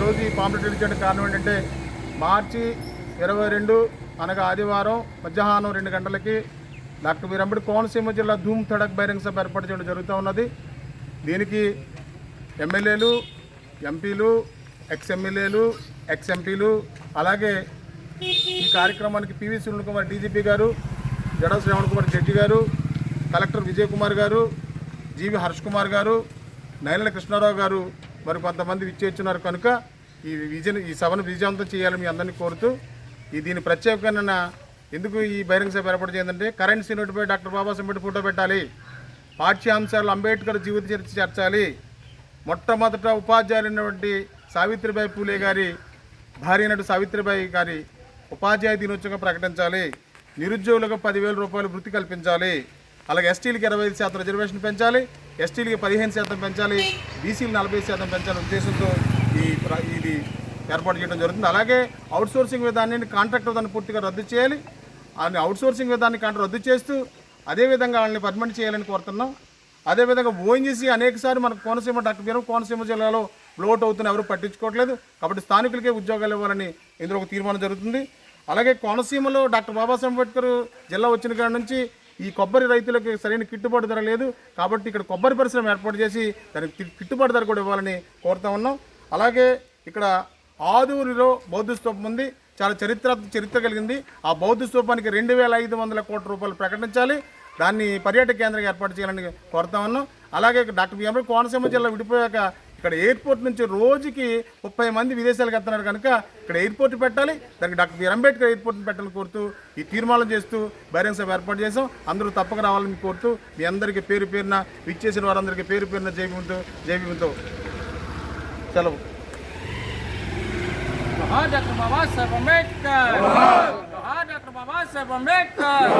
ఈరోజు ఈ pamphlet release చేయడానికి కారణం ఏంటంటే మార్చి 22 అనగా ఆదివారం మధ్యాహ్నం 2 గంటలకి డాక్టర్ బీఆర్ అంబేద్కర్ కోనసీమ జిల్లా ధూమ్ తడక్ బహిరంగ సభ ఏర్పాటు చేయడం జరుగుతూ ఉన్నది. దీనికి ఎమ్మెల్యేలు, ఎంపీలు, ఎక్స్ఎమ్మెల్యేలు, ఎక్స్ఎంపీలు, అలాగే ఈ కార్యక్రమానికి పివి సునీల్ కుమార్ డీజీపీ గారు, జడా శ్రవణ్ కుమార్ జడ్జి గారు, కలెక్టర్ విజయ్ కుమార్ గారు, జీవి హర్ష్ కుమార్ గారు, నైనల కృష్ణారావు గారు మరి కొంతమంది విచ్చేస్తున్నారు కనుక ఈ సభను విజయవంతం చేయాలని మీ అందరినీ కోరుతూ దీని ప్రత్యేకమైన ఎందుకు ఈ బహిరంగ సభ ఏర్పాటు చేయాలంటే కరెంట్ సీనియర్పై డాక్టర్ బాబాసాహెబ్ అంబేద్కర్ ఫోటో పెట్టాలి, పాఠ్యాంశాలు అంబేద్కర్ జీవిత చరిత్ర చేర్చాలి, మొట్టమొదట ఉపాధ్యాయులైనటువంటి సావిత్రిబాయి పూలే గారి భార్య నటు సావిత్రిబాయి గారి ఉపాధ్యాయ దినోత్సవంగా ప్రకటించాలి, నిరుద్యోగులకు 10,000 రూపాయలు వృత్తి కల్పించాలి, అలాగే ఎస్టీలకి 25% రిజర్వేషన్ పెంచాలి, ఎస్టీలకి 15% పెంచాలి, బీసీలు 40% పెంచాలనే ఉద్దేశంతో ఇది ఏర్పాటు చేయడం జరుగుతుంది. అలాగే అవుట్సోర్సింగ్ విధానాన్ని కాంట్రాక్ట్ విధాన్ని పూర్తిగా రద్దు చేయాలి. అవుట్సోర్సింగ్ విధానాన్ని కాంట్రాక్ట్ రద్దు చేస్తూ అదేవిధంగా వాళ్ళని పర్మనెంట్ చేయాలని కోరుతున్నాం. అదేవిధంగా ఓఎన్జీసీ అనేకసారి మన కోనసీమ జిల్లాలో బ్లోట్ అవుతున్న ఎవరు పట్టించుకోవట్లేదు. కాబట్టి స్థానికులకే ఉద్యోగాలు ఇవ్వాలని ఇందులో ఒక తీర్మానం జరుగుతుంది. అలాగే కోనసీమలో డాక్టర్ బాబాసాహెబ్ అంబేద్కర్ జిల్లా వచ్చిన కాడ నుంచి ఈ కొబ్బరి రైతులకు సరైన గిట్టుబాటు ధర లేదు. కాబట్టి ఇక్కడ కొబ్బరి పరిశ్రమ ఏర్పాటు చేసి దానికి గిట్టుబాటు ధర కూడా ఇవ్వాలని కోరుతా ఉన్నాం. అలాగే ఇక్కడ ఆదూరులో బౌద్ధ స్తూపం ఉంది, చాలా చరిత్ర కలిగింది. ఆ బౌద్ధ స్తూపానికి 2,500 కోట్ల రూపాయలు ప్రకటించాలి, దాన్ని పర్యాటక కేంద్రంగా ఏర్పాటు చేయాలని కోరుతా ఉన్నాం. అలాగే డాక్టర్ బీఆర్ అంబేద్కర్ కోనసీమ జిల్లా విడిపోయాక ఇక్కడ ఎయిర్పోర్ట్ నుంచి రోజుకి 30 మంది విదేశాలకు వెళ్తున్నారు కనుక ఇక్కడ ఎయిర్పోర్ట్ పెట్టాలి, దానికి డాక్టర్ బీఆర్ అంబేద్కర్ ఎయిర్పోర్ట్ని పెట్టాలని కోరుతూ ఈ తీర్మానం చేస్తూ బహిరంగ సభ ఏర్పాటు చేసాం. అందరూ తప్పక రావాలని కోరుతూ మీ అందరికీ పేరు పేరున విచ్చేసిన వారందరికీ పేరు పేరున జైభీముతో సెలవు. Doctor Babasaheb Ambedkar, doctor Babasaheb Ambedkar.